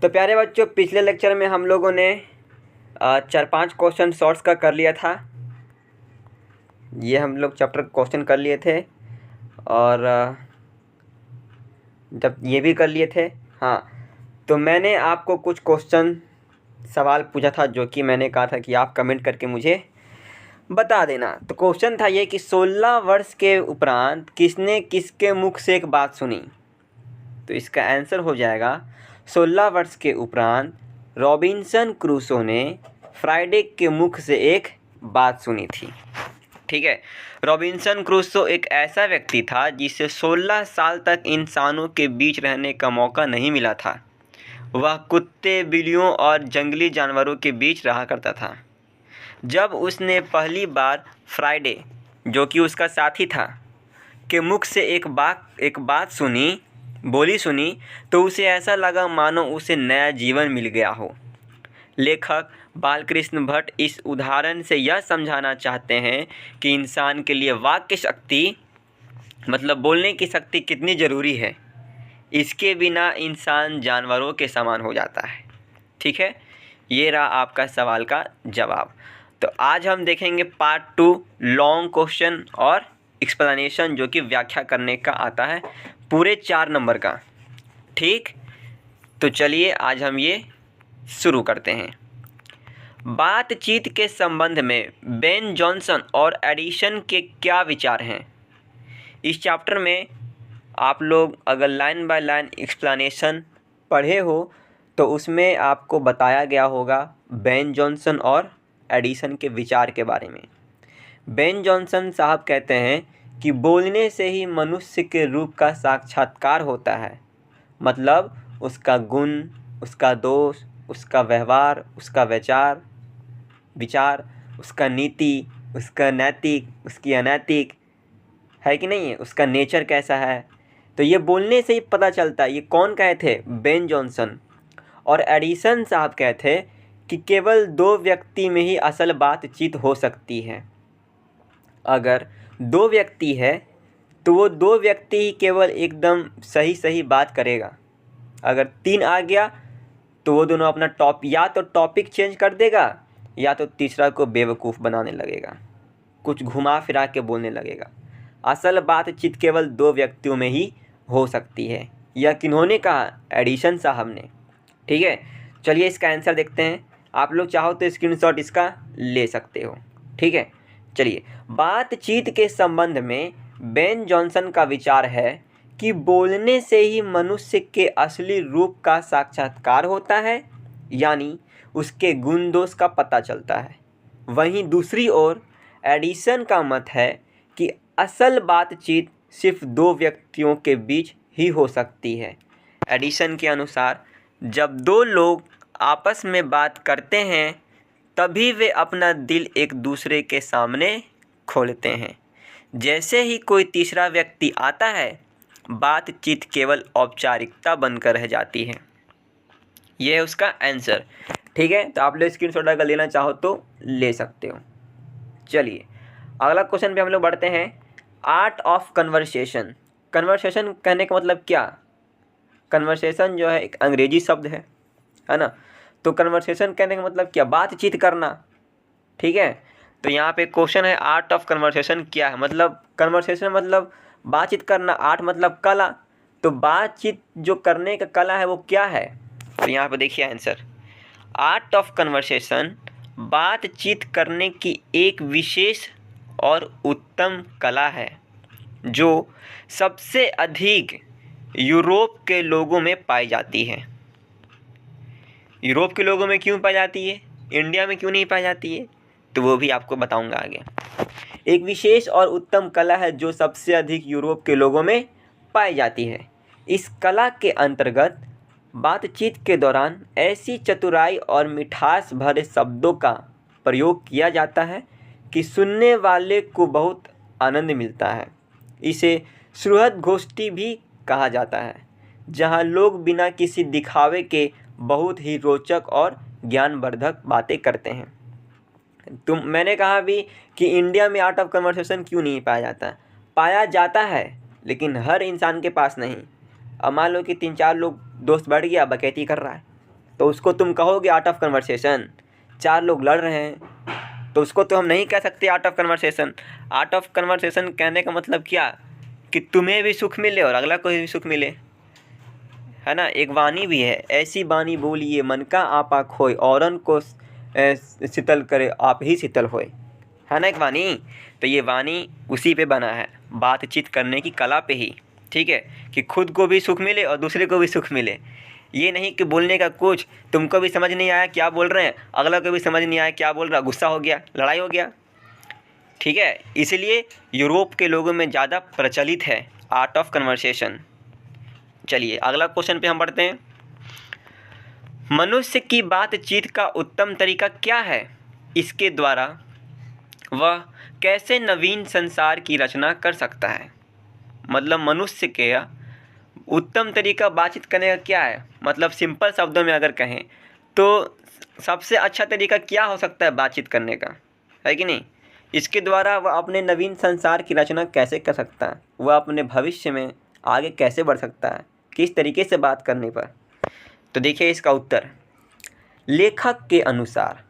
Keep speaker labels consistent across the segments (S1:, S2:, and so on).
S1: तो प्यारे बच्चों, पिछले लेक्चर में हम लोगों ने 4-5 क्वेश्चन शॉर्ट्स का कर लिया था। ये हम लोग चैप्टर क्वेश्चन कर लिए थे और जब ये भी कर लिए थे। हाँ, तो मैंने आपको कुछ क्वेश्चन सवाल पूछा था जो कि मैंने कहा था कि आप कमेंट करके मुझे बता देना। तो क्वेश्चन था ये कि 16 वर्ष के उपरांत किसने किसके मुख से एक बात सुनी। तो इसका आंसर हो जाएगा 16 वर्ष के उपरांत रॉबिन्सन क्रूसो ने फ्राइडे के मुख से एक बात सुनी थी। ठीक है, रॉबिन्सन क्रूसो एक ऐसा व्यक्ति था जिसे 16 साल तक इंसानों के बीच रहने का मौका नहीं मिला था। वह कुत्ते, बिल्लियों और जंगली जानवरों के बीच रहा करता था। जब उसने पहली बार फ्राइडे, जो कि उसका साथी था, के मुख से एक बात सुनी, तो उसे ऐसा लगा मानो उसे नया जीवन मिल गया हो। लेखक बालकृष्ण भट्ट इस उदाहरण से यह समझाना चाहते हैं कि इंसान के लिए वाक्य शक्ति, मतलब बोलने की शक्ति कितनी ज़रूरी है। इसके बिना इंसान जानवरों के समान हो जाता है। ठीक है, ये रहा आपका सवाल का जवाब। तो आज हम देखेंगे पार्ट 2 लॉन्ग क्वेश्चन और एक्सप्लेनेशन, जो कि व्याख्या करने का आता है, पूरे 4 नंबर का। ठीक, तो चलिए आज हम ये शुरू करते हैं। बातचीत के संबंध में बेन जॉनसन और एडिसन के क्या विचार हैं। इस चैप्टर में आप लोग अगर लाइन बाय लाइन एक्सप्लेनेशन पढ़े हो तो उसमें आपको बताया गया होगा बेन जॉनसन और एडिसन के विचार के बारे में। बेन जॉनसन साहब कहते हैं कि बोलने से ही मनुष्य के रूप का साक्षात्कार होता है। मतलब उसका गुण, उसका दोष, उसका व्यवहार, उसका विचार, उसका नीति, उसका नैतिक, उसकी अनैतिक है कि नहीं है, उसका नेचर कैसा है। तो ये बोलने से ही पता चलता है। ये कौन कहे थे? Ben Jonson. और एडिसन साहब कहते कि केवल 2 व्यक्ति में ही असल बातचीत हो सकती है। अगर 2 व्यक्ति है तो वो 2 व्यक्ति ही केवल एकदम सही बात करेगा। अगर 3 आ गया तो वो दोनों अपना या तो टॉपिक चेंज कर देगा या तो तीसरा को बेवकूफ़ बनाने लगेगा, कुछ घुमा फिरा के बोलने लगेगा। असल बातचीत केवल 2 व्यक्तियों में ही हो सकती है। यह किन्होंने कहा? एडिसन साहब ने। ठीक है, चलिए इसका आंसर देखते हैं। आप लोग चाहो तो स्क्रीनशॉट इसका ले सकते हो। ठीक है, चलिए। बातचीत के संबंध में बेन जॉनसन का विचार है कि बोलने से ही मनुष्य के असली रूप का साक्षात्कार होता है, यानी उसके गुण दोष का पता चलता है। वहीं दूसरी ओर एडिसन का मत है कि असल बातचीत सिर्फ 2 व्यक्तियों के बीच ही हो सकती है। एडिसन के अनुसार जब 2 लोग आपस में बात करते हैं तभी वे अपना दिल एक दूसरे के सामने खोलते हैं। जैसे ही कोई तीसरा व्यक्ति आता है, बातचीत केवल औपचारिकता बनकर रह जाती है। यह है उसका आंसर। ठीक है, तो आप लोग स्क्रीनशॉट अगर लेना चाहो तो ले सकते हो। चलिए अगला क्वेश्चन पे हम लोग बढ़ते हैं। Art of conversation. कन्वर्सेशन कहने का मतलब क्या? कन्वर्सेशन जो है एक अंग्रेजी शब्द है ना। तो कन्वर्सेशन कहने का मतलब क्या? बातचीत करना। ठीक है, तो यहाँ पे क्वेश्चन है आर्ट ऑफ कन्वर्सेशन क्या है। मतलब कन्वर्सेशन मतलब बातचीत करना, आर्ट मतलब कला। तो बातचीत जो करने का कला है वो क्या है? तो यहाँ पे देखिए आंसर। आर्ट ऑफ कन्वर्सेशन बातचीत करने की एक विशेष और उत्तम कला है जो सबसे अधिक यूरोप के लोगों में पाई जाती है। यूरोप के लोगों में क्यों पाई जाती है, इंडिया में क्यों नहीं पाई जाती है, तो वो भी आपको बताऊंगा आगे। एक विशेष और उत्तम कला है जो सबसे अधिक यूरोप के लोगों में पाई जाती है। इस कला के अंतर्गत बातचीत के दौरान ऐसी चतुराई और मिठास भरे शब्दों का प्रयोग किया जाता है कि सुनने वाले को बहुत आनंद मिलता है। इसे सुहृद गोष्ठी भी कहा जाता है, जहां लोग बिना किसी दिखावे के बहुत ही रोचक और ज्ञानवर्धक बातें करते हैं। मैंने कहा भी कि इंडिया में आर्ट ऑफ कन्वर्सेशन क्यों नहीं पाया जाता? पाया जाता है लेकिन हर इंसान के पास नहीं। अब मान लो कि 3-4 लोग दोस्त बैठ गया, बकैती कर रहा है, तो उसको तुम कहोगे आर्ट ऑफ कन्वर्सेशन। 4 लोग लड़ रहे हैं तो उसको तो हम नहीं कह सकते art of conversation. Art of conversation कहने का मतलब क्या, कि तुम्हें भी सुख मिले और अगला को भी सुख मिले, है ना। एक वाणी भी है, ऐसी वाणी बोलिए मन का आपा खोए, औरन को शीतल करे आप ही शीतल होए, है ना एक वाणी। तो ये वाणी उसी पे बना है, बातचीत करने की कला पे ही, ठीक है, कि खुद को भी सुख मिले और दूसरे को भी सुख मिले। ये नहीं कि बोलने का कुछ तुमको भी समझ नहीं आया क्या बोल रहे हैं, अगला को भी समझ नहीं आया क्या बोल रहा, गुस्सा हो गया, लड़ाई हो गया, ठीक है। इसलिए यूरोप के लोगों में ज़्यादा प्रचलित है आर्ट ऑफ कन्वर्सेशन। चलिए अगला क्वेश्चन पे हम बढ़ते हैं। मनुष्य की बातचीत का उत्तम तरीका क्या है, इसके द्वारा वह कैसे नवीन संसार की रचना कर सकता है। मतलब मनुष्य के उत्तम तरीका बातचीत करने का क्या है, मतलब सिंपल शब्दों में अगर कहें तो सबसे अच्छा तरीका क्या हो सकता है बातचीत करने का, है कि नहीं। इसके द्वारा वह अपने नवीन संसार की रचना कैसे कर सकता है, वह अपने भविष्य में आगे कैसे बढ़ सकता है, किस तरीके से बात करने पर। तो देखिए इसका उत्तर, लेखक के अनुसार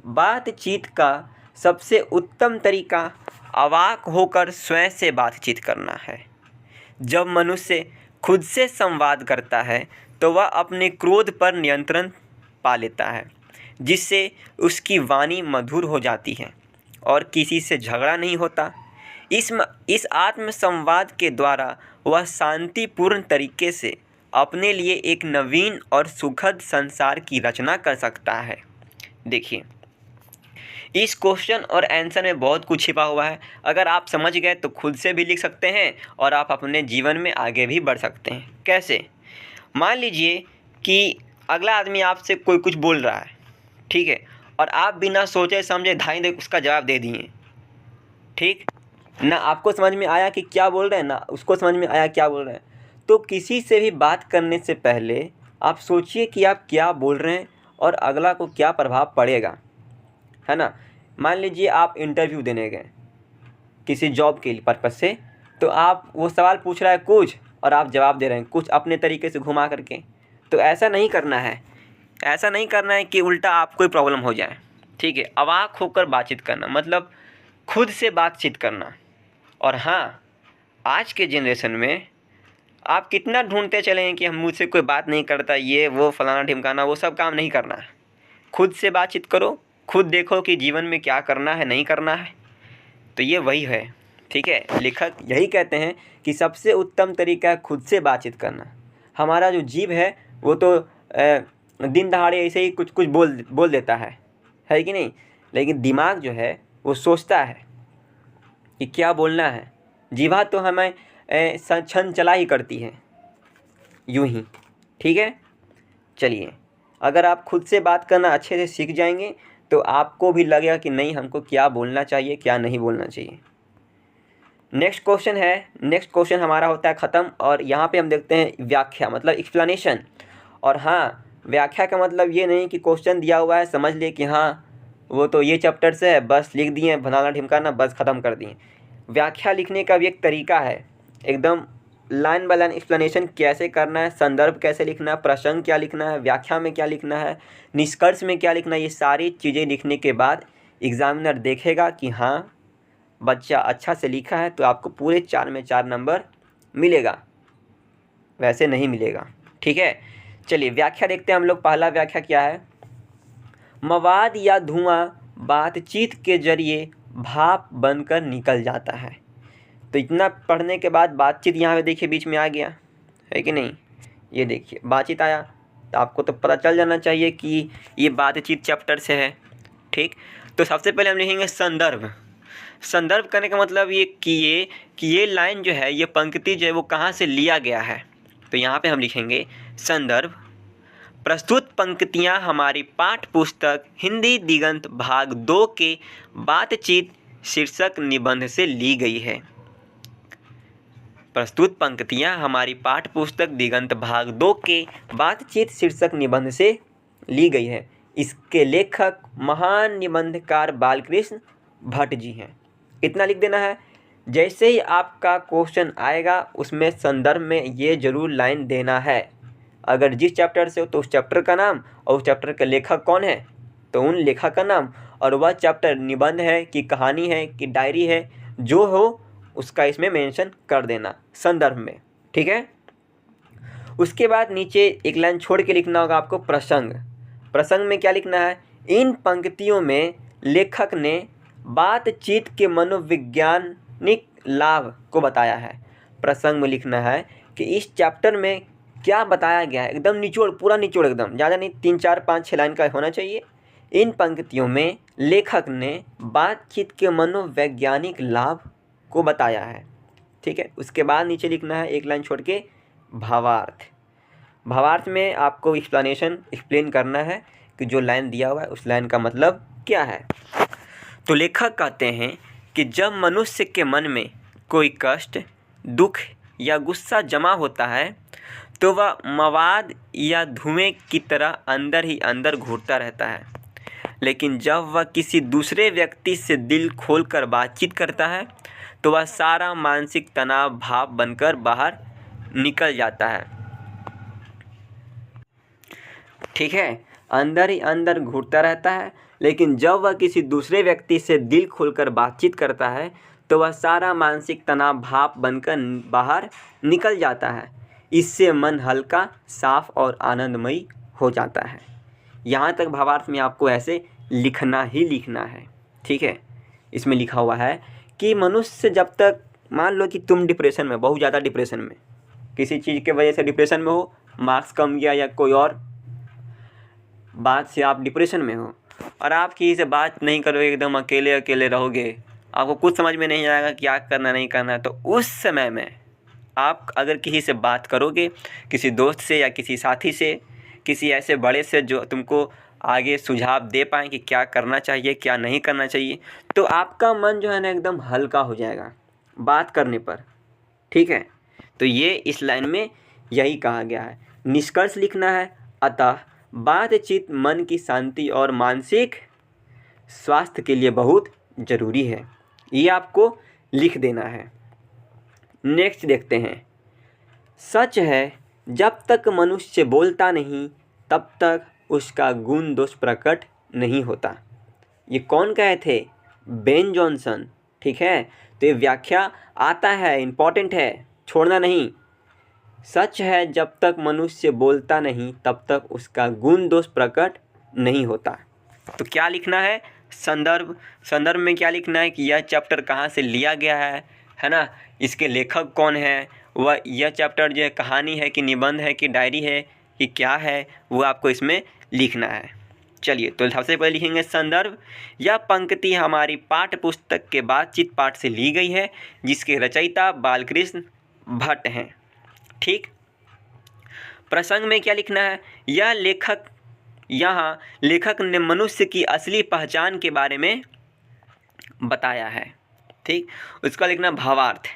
S1: बातचीत का सबसे उत्तम तरीका अवाक होकर स्वयं से बातचीत करना है। जब मनुष्य खुद से संवाद करता है तो वह अपने क्रोध पर नियंत्रण पा लेता है, जिससे उसकी वाणी मधुर हो जाती है और किसी से झगड़ा नहीं होता। इस आत्म संवाद के द्वारा वह शांतिपूर्ण तरीके से अपने लिए एक नवीन और सुखद संसार की रचना कर सकता है। देखिए इस क्वेश्चन और आंसर में बहुत कुछ छिपा हुआ है। अगर आप समझ गए तो खुद से भी लिख सकते हैं और आप अपने जीवन में आगे भी बढ़ सकते हैं। कैसे, मान लीजिए कि अगला आदमी आपसे कोई कुछ बोल रहा है, ठीक है, और आप बिना सोचे समझे धाई दे उसका जवाब दे दिए, ठीक ना, आपको समझ में आया कि क्या बोल रहे हैं, ना उसको समझ में आया क्या बोल रहे हैं। तो किसी से भी बात करने से पहले आप सोचिए कि आप क्या बोल रहे हैं और अगला को क्या प्रभाव पड़ेगा, है ना। मान लीजिए आप इंटरव्यू देने गए किसी जॉब के पर्पज़ से, तो आप वो सवाल पूछ रहा है कुछ और आप जवाब दे रहे हैं कुछ अपने तरीके से घुमा करके। तो ऐसा नहीं करना है, ऐसा नहीं करना है कि उल्टा आपको ही प्रॉब्लम हो जाए, ठीक है। अवाक होकर बातचीत करना मतलब खुद से बातचीत करना। और हाँ, आज के जनरेशन में आप कितना ढूंढते चलेंगे कि हम मुझसे कोई बात नहीं करता, ये वो फलाना ढिमकाना, वो सब काम नहीं करना है। खुद से बातचीत करो, खुद देखो कि जीवन में क्या करना है नहीं करना है। तो ये वही है, ठीक है। लेखक यही कहते हैं कि सबसे उत्तम तरीका है खुद से बातचीत करना। हमारा जो जीव है वो तो दिन दहाड़े ऐसे ही कुछ कुछ बोल देता है कि नहीं, लेकिन दिमाग जो है वो सोचता है कि क्या बोलना है। जीवा तो हमें क्षण चला ही करती है यूं ही, ठीक है। चलिए अगर आप खुद से बात करना अच्छे से सीख जाएंगे तो आपको भी लगेगा कि नहीं हमको क्या बोलना चाहिए क्या नहीं बोलना चाहिए। नेक्स्ट क्वेश्चन हमारा होता है ख़त्म, और यहाँ पे हम देखते हैं व्याख्या मतलब एक्सप्लेनेशन। और हाँ, व्याख्या का मतलब ये नहीं कि क्वेश्चन दिया हुआ है समझ लिए कि हाँ वो तो ये चैप्टर से है, बस लिख दिए फलाना ढिमकाना बस ख़त्म कर दिए। व्याख्या लिखने का भी एक तरीका है, एकदम लाइन बाय लाइन एक्सप्लेनेशन कैसे करना है, संदर्भ कैसे लिखना है, प्रसंग क्या लिखना है, व्याख्या में क्या लिखना है, निष्कर्ष में क्या लिखना है। ये सारी चीज़ें लिखने के बाद एग्जामिनर देखेगा कि हाँ बच्चा अच्छा से लिखा है तो आपको पूरे 4 में 4 नंबर मिलेगा, वैसे नहीं मिलेगा, ठीक है। चलिए व्याख्या देखते हैं हम लोग। पहला व्याख्या क्या है, मवाद या धुआं बातचीत के जरिए भाप बनकर निकल जाता है। तो इतना पढ़ने के बाद बातचीत यहाँ पे देखिए बीच में आ गया है कि नहीं, ये देखिए बातचीत आया, तो आपको तो पता चल जाना चाहिए कि ये बातचीत चैप्टर से है, ठीक। तो सबसे पहले हम लिखेंगे संदर्भ। संदर्भ करने का मतलब ये कि ये लाइन जो है, ये पंक्ति जो है वो कहाँ से लिया गया है। तो यहाँ पे हम लिखेंगे संदर्भ। प्रस्तुत पंक्तियाँ हमारी पाठ्य पुस्तक हिंदी दिगंत भाग 2 के बातचीत शीर्षक निबंध से ली गई है। प्रस्तुत पंक्तियाँ हमारी पाठ्य पुस्तक दिगंत भाग 2 के बातचीत शीर्षक निबंध से ली गई है। इसके लेखक महान निबंधकार बालकृष्ण भट्ट जी हैं। इतना लिख देना है। जैसे ही आपका क्वेश्चन आएगा उसमें संदर्भ में ये जरूर लाइन देना है, अगर जिस चैप्टर से हो तो उस चैप्टर का नाम और उस चैप्टर का लेखक कौन है तो उन लेखक का नाम, और वह चैप्टर निबंध है कि कहानी है कि डायरी है, जो हो उसका इसमें मेंशन कर देना संदर्भ में। ठीक है। उसके बाद नीचे एक लाइन छोड़ के लिखना होगा आपको प्रसंग। प्रसंग में क्या लिखना है, इन पंक्तियों में लेखक ने बातचीत के मनोवैज्ञानिक लाभ को बताया है। प्रसंग में लिखना है कि इस चैप्टर में क्या बताया गया है, एकदम निचोड़, पूरा निचोड़, एकदम ज़्यादा नहीं, 3 4 5 6 लाइन का होना चाहिए। इन पंक्तियों में लेखक ने बातचीत के मनोवैज्ञानिक लाभ को बताया है। ठीक है। उसके बाद नीचे लिखना है एक लाइन छोड़ के भावार्थ। भावार्थ में आपको एक्सप्लेन करना है कि जो लाइन दिया हुआ है उस लाइन का मतलब क्या है। तो लेखक कहते हैं कि जब मनुष्य के मन में कोई कष्ट, दुख या गुस्सा जमा होता है तो वह मवाद या धुएं की तरह अंदर ही अंदर घूरता रहता है, लेकिन जब वह किसी दूसरे व्यक्ति से दिल खोलकर बातचीत करता है तो वह सारा मानसिक तनाव भाप बनकर बाहर निकल जाता है। ठीक है। अंदर ही अंदर घूरता रहता है, लेकिन जब वह किसी दूसरे व्यक्ति से दिल खोलकर बातचीत करता है तो वह सारा मानसिक तनाव भाप बनकर बाहर निकल जाता है। इससे मन हल्का, साफ और आनंदमयी हो जाता है। यहाँ तक भावार्थ में आपको ऐसे लिखना ही लिखना है। ठीक है। इसमें लिखा हुआ है कि मनुष्य जब तक, मान लो कि तुम डिप्रेशन में, बहुत ज़्यादा डिप्रेशन में, किसी चीज़ के वजह से डिप्रेशन में हो, मार्क्स कम गया या कोई और बात से आप डिप्रेशन में हो और आप किसी से बात नहीं करोगे, एकदम अकेले अकेले रहोगे, आपको कुछ समझ में नहीं आएगा क्या करना नहीं करना, तो उस समय में आप अगर किसी से बात करोगे, किसी दोस्त से या किसी साथी से, किसी ऐसे बड़े से जो तुमको आगे सुझाव दे पाएँ कि क्या करना चाहिए क्या नहीं करना चाहिए, तो आपका मन जो है ना एकदम हल्का हो जाएगा बात करने पर। ठीक है। तो ये इस लाइन में यही कहा गया है। निष्कर्ष लिखना है, अतः बातचीत मन की शांति और मानसिक स्वास्थ्य के लिए बहुत ज़रूरी है। ये आपको लिख देना है। नेक्स्ट देखते हैं। सच है, जब तक मनुष्य बोलता नहीं तब तक उसका गुण दोष प्रकट नहीं होता। ये कौन कहे थे? Ben Jonson. ठीक है। तो ये व्याख्या आता है, इम्पॉर्टेंट है, छोड़ना नहीं। सच है, जब तक मनुष्य बोलता नहीं तब तक उसका गुण दोष प्रकट नहीं होता। तो क्या लिखना है? संदर्भ। संदर्भ में क्या लिखना है कि यह चैप्टर कहाँ से लिया गया है ना, इसके लेखक कौन है, वह यह चैप्टर जो है कहानी है कि निबंध है कि डायरी है कि क्या है, वो आपको इसमें लिखना है। चलिए, तो सबसे पहले लिखेंगे संदर्भ। यह पंक्ति हमारी पाठ्य पुस्तक के बातचीत पाठ से ली गई है, जिसके रचयिता बालकृष्ण भट्ट हैं। ठीक। प्रसंग में क्या लिखना है? यहाँ लेखक ने मनुष्य की असली पहचान के बारे में बताया है। ठीक। उसका लिखना भावार्थ।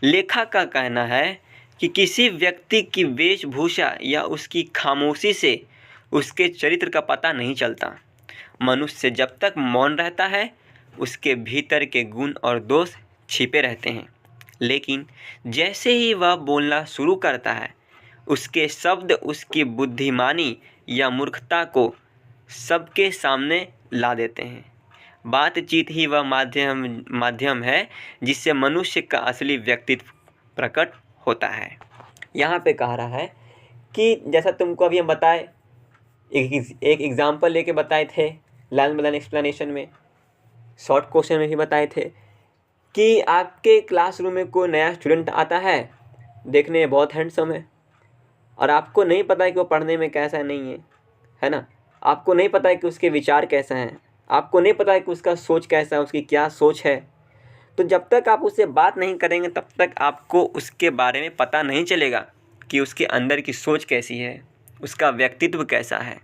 S1: लेखक का कहना है कि किसी व्यक्ति की वेशभूषा या उसकी खामोशी से उसके चरित्र का पता नहीं चलता। मनुष्य जब तक मौन रहता है उसके भीतर के गुण और दोष छिपे रहते हैं, लेकिन जैसे ही वह बोलना शुरू करता है उसके शब्द उसकी बुद्धिमानी या मूर्खता को सबके सामने ला देते हैं। बातचीत ही वह माध्यम है जिससे मनुष्य का असली व्यक्तित्व प्रकट होता है। यहाँ पे कह रहा है कि जैसा तुमको अभी हम बताए, एक एग्जाम्पल लेके बताए थे, लाइन बाय लाइन एक्सप्लेनेशन में, शॉर्ट क्वेश्चन में भी बताए थे कि आपके क्लासरूम में कोई नया स्टूडेंट आता है, देखने में बहुत हैंडसम है और आपको नहीं पता है कि वो पढ़ने में कैसा नहीं है ना, आपको नहीं पता है कि उसके विचार कैसे हैं, आपको नहीं पता है कि उसका सोच कैसा है, उसकी क्या सोच है। तो जब तक आप उससे बात नहीं करेंगे तब तक आपको उसके बारे में पता नहीं चलेगा कि उसके अंदर की सोच कैसी है, उसका व्यक्तित्व कैसा है,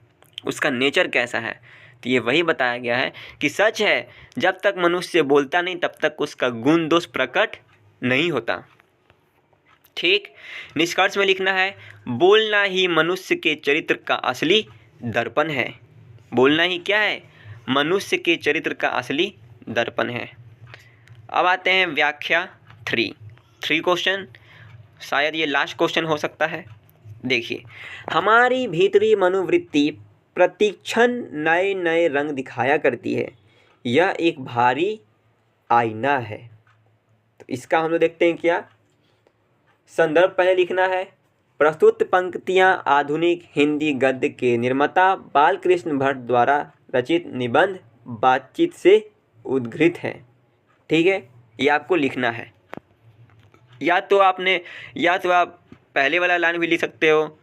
S1: उसका नेचर कैसा है। तो ये वही बताया गया है कि सच है, जब तक मनुष्य बोलता नहीं तब तक उसका गुण दोष प्रकट नहीं होता। ठीक। निष्कर्ष में लिखना है, बोलना ही मनुष्य के चरित्र का असली दर्पण है। बोलना ही क्या है? मनुष्य के चरित्र का असली दर्पण है। अब आते हैं व्याख्या 3 क्वेश्चन, शायद ये लास्ट क्वेश्चन हो सकता है। देखिए, हमारी भीतरी मनोवृत्ति प्रतिक्षण नए नए रंग दिखाया करती है। यह एक भारी आईना है। तो इसका हम लोग देखते हैं क्या संदर्भ पहले लिखना है। प्रस्तुत पंक्तियां आधुनिक हिंदी गद्य के निर्माता बालकृष्ण भट्ट द्वारा रचित निबंध बातचीत से उद्धृत हैं। ठीक है, ये आपको लिखना है। या तो आप पहले वाला लाइन भी लिख सकते हो।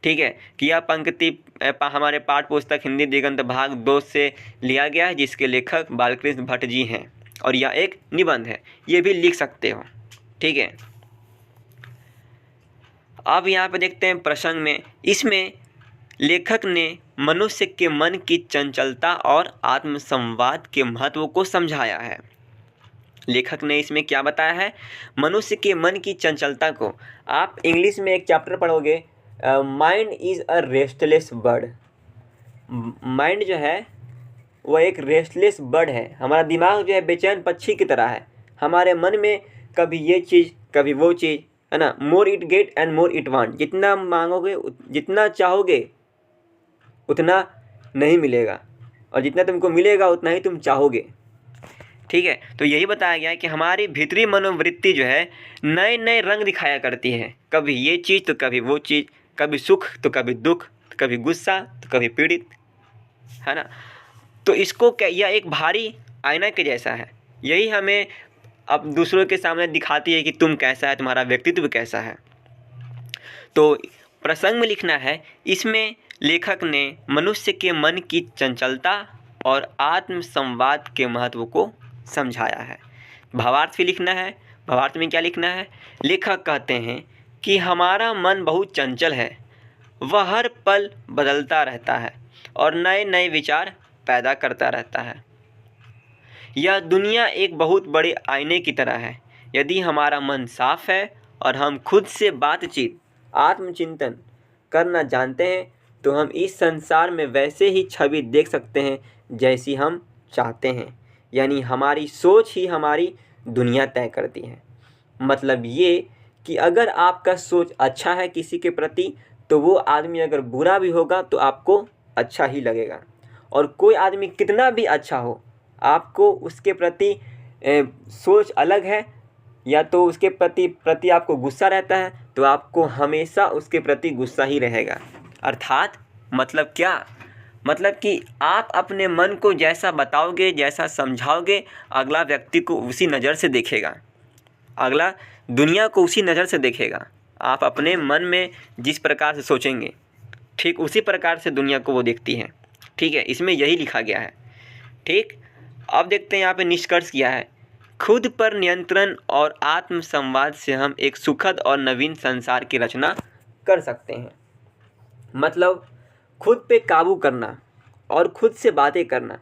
S1: ठीक है, कि यह पंक्ति हमारे पाठ्य पुस्तक हिंदी दिगंत भाग 2 से लिया गया है, जिसके लेखक बालकृष्ण भट्ट जी हैं, और यह एक निबंध है, ये भी लिख सकते हो। ठीक है, अब यहाँ पे देखते हैं प्रसंग में। इसमें लेखक ने मनुष्य के मन की चंचलता और आत्मसंवाद के महत्व को समझाया है। लेखक ने इसमें क्या बताया है? मनुष्य के मन की चंचलता को। आप इंग्लिश में एक चैप्टर पढ़ोगे, mind is a restless bird. Mind जो है वह एक रेस्टलेस बर्ड है। हमारा दिमाग जो है बेचैन पक्षी की तरह है। हमारे मन में कभी ये चीज़ कभी वो चीज़, है ना। More it get and more it want. जितना मांगोगे, जितना चाहोगे उतना नहीं मिलेगा, और जितना तुमको मिलेगा उतना ही तुम चाहोगे। ठीक है, तो यही बताया गया है कि हमारी भीतरी मनोवृत्ति जो है नए नए रंग दिखाया करती है। कभी ये चीज़ तो कभी वो चीज़, कभी सुख तो कभी दुख, कभी गुस्सा तो कभी पीड़ित, है ना। तो इसको क्या, यह एक भारी आईना के जैसा है। यही हमें अब दूसरों के सामने दिखाती है कि तुम कैसा है, तुम्हारा व्यक्तित्व कैसा है। तो प्रसंग में लिखना है, इसमें लेखक ने मनुष्य के मन की चंचलता और आत्म संवाद के महत्व को समझाया है। भावार्थ भी लिखना है। भावार्थ में क्या लिखना है? लेखक कहते हैं कि हमारा मन बहुत चंचल है, वह हर पल बदलता रहता है और नए नए विचार पैदा करता रहता है। यह दुनिया एक बहुत बड़े आईने की तरह है। यदि हमारा मन साफ है और हम खुद से बातचीत, आत्मचिंतन करना जानते हैं, तो हम इस संसार में वैसे ही छवि देख सकते हैं जैसी हम चाहते हैं। यानी हमारी सोच ही हमारी दुनिया तय करती है। मतलब ये कि अगर आपका सोच अच्छा है किसी के प्रति, तो वो आदमी अगर बुरा भी होगा तो आपको अच्छा ही लगेगा। और कोई आदमी कितना भी अच्छा हो, आपको उसके प्रति सोच अलग है, या तो उसके प्रति आपको गुस्सा रहता है, तो आपको हमेशा उसके प्रति गुस्सा ही रहेगा। अर्थात मतलब क्या? मतलब कि आप अपने मन को जैसा बताओगे, जैसा समझाओगे, अगला व्यक्ति को उसी नज़र से देखेगा, अगला दुनिया को उसी नज़र से देखेगा। आप अपने मन में जिस प्रकार से सोचेंगे, ठीक उसी प्रकार से दुनिया को वो देखती है। ठीक है, इसमें यही लिखा गया है। ठीक, अब देखते हैं यहाँ पे निष्कर्ष किया है। खुद पर नियंत्रण और आत्म संवाद से हम एक सुखद और नवीन संसार की रचना कर सकते हैं। मतलब खुद पे काबू करना और खुद से बातें करना।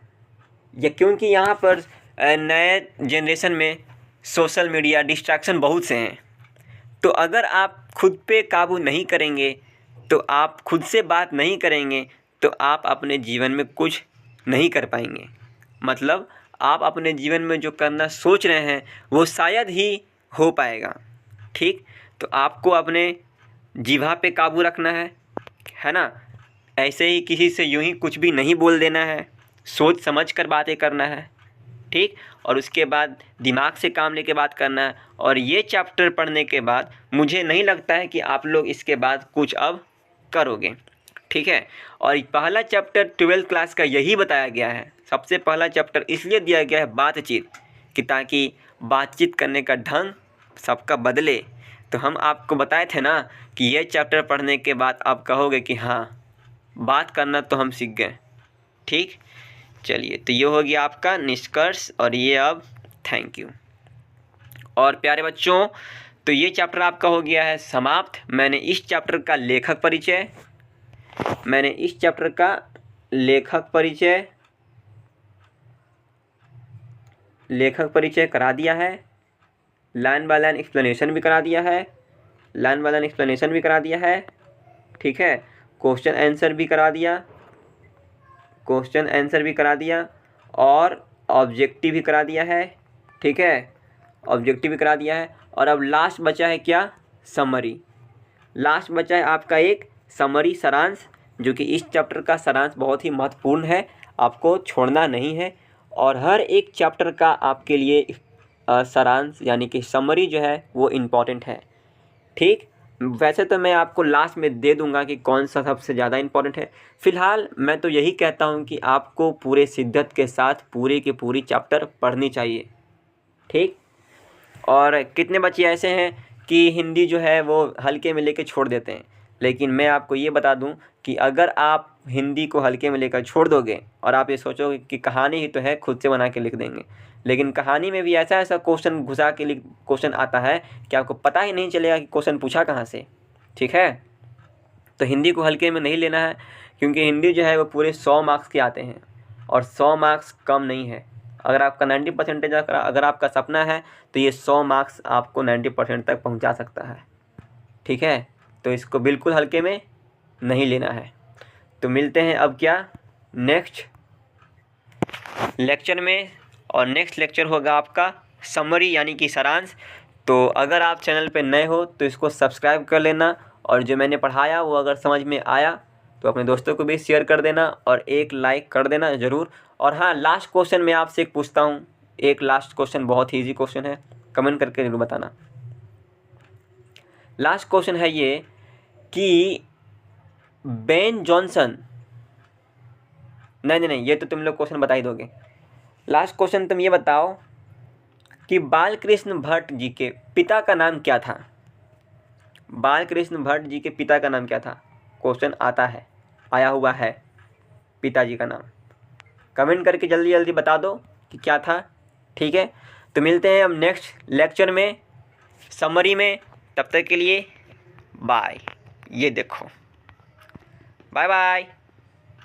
S1: या क्योंकि यहाँ पर नए जनरेशन में सोशल मीडिया डिस्ट्रैक्शन बहुत से हैं, तो अगर आप खुद पे काबू नहीं करेंगे, तो आप खुद से बात नहीं करेंगे, तो आप अपने जीवन में कुछ नहीं कर पाएंगे। मतलब आप अपने जीवन में जो करना सोच रहे हैं वो शायद ही हो पाएगा। ठीक, तो आपको अपने जिह्वा पे काबू रखना है ना। ऐसे ही किसी से यूं ही कुछ भी नहीं बोल देना है, सोच समझ कर बातें करना है। ठीक, और उसके बाद दिमाग से काम लेके बात करना है। और ये चैप्टर पढ़ने के बाद मुझे नहीं लगता है कि आप लोग इसके बाद कुछ अब करोगे। ठीक है, और पहला चैप्टर 12th क्लास का यही बताया गया है। सबसे पहला चैप्टर इसलिए दिया गया है बातचीत, कि ताकि बातचीत करने का ढंग सबका बदले। तो हम आपको बताए थे ना कि ये चैप्टर पढ़ने के बाद आप कहोगे कि हाँ, बात करना तो हम सीख गए। ठीक, चलिए, तो ये हो गया आपका निष्कर्ष, और ये अब थैंक यू। और प्यारे बच्चों, तो ये चैप्टर आपका हो गया है समाप्त। मैंने इस चैप्टर का लेखक परिचय करा दिया है। लाइन बाय लाइन एक्सप्लेनेशन भी करा दिया है। ठीक है, क्वेश्चन आंसर भी करा दिया, और ऑब्जेक्टिव भी करा दिया है। ठीक है, और अब लास्ट बचा है क्या? समरी। लास्ट बचा है आपका एक समरी सारांश, जो कि इस चैप्टर का सारांश बहुत ही महत्वपूर्ण है, आपको छोड़ना नहीं है। और हर एक चैप्टर का आपके लिए सारांश यानी कि समरी जो है वो इम्पॉर्टेंट है। ठीक, वैसे तो मैं आपको लास्ट में दे दूंगा कि कौन सा सबसे ज़्यादा इम्पॉर्टेंट है। फ़िलहाल मैं तो यही कहता हूँ कि आपको पूरे शिद्दत के साथ पूरी की पूरी चैप्टर पढ़नी चाहिए। ठीक, और कितने बच्चे ऐसे हैं कि हिंदी जो है वो हल्के में लेके छोड़ देते हैं, लेकिन मैं आपको ये बता दूं कि अगर आप हिंदी को हल्के में लेकर छोड़ दोगे और आप ये सोचोगे कि कहानी ही तो है, खुद से बना के लिख देंगे, लेकिन कहानी में भी ऐसा ऐसा क्वेश्चन घुसा के क्वेश्चन आता है कि आपको पता ही नहीं चलेगा कि क्वेश्चन पूछा कहाँ से। ठीक है, तो हिंदी को हल्के में नहीं लेना है, क्योंकि हिंदी जो है वो पूरे 100 मार्क्स के आते हैं और 100 मार्क्स कम नहीं है। अगर आपका 90% अगर आपका सपना है तो ये 100 मार्क्स आपको 90% तक पहुंचा सकता है। ठीक है, तो इसको बिल्कुल हल्के में नहीं लेना है। तो मिलते हैं अब क्या नेक्स्ट लेक्चर में, और नेक्स्ट लेक्चर होगा आपका समरी यानी कि सारांश। तो अगर आप चैनल पे नए हो तो इसको सब्सक्राइब कर लेना, और जो मैंने पढ़ाया वो अगर समझ में आया तो अपने दोस्तों को भी शेयर कर देना और एक लाइक कर देना ज़रूर। और हाँ, लास्ट क्वेश्चन मैं आपसे एक पूछता हूँ, एक लास्ट क्वेश्चन, बहुत ही ईजी क्वेश्चन है, कमेंट करके ज़रूर बताना। लास्ट क्वेश्चन है ये कि बेन जॉनसन, नहीं, ये तो तुम लोग क्वेश्चन बता ही दोगे। लास्ट क्वेश्चन तुम ये बताओ कि बालकृष्ण भट्ट जी के पिता का नाम क्या था। बालकृष्ण भट्ट जी के पिता का नाम क्या था, क्वेश्चन आता है, आया हुआ है, पिताजी का नाम। कमेंट करके जल्दी जल्दी बता दो कि क्या था। ठीक है, तो मिलते हैं हम नेक्स्ट लेक्चर में समरी में। तब तक के लिए बाय। ये देखो, बाय बाय।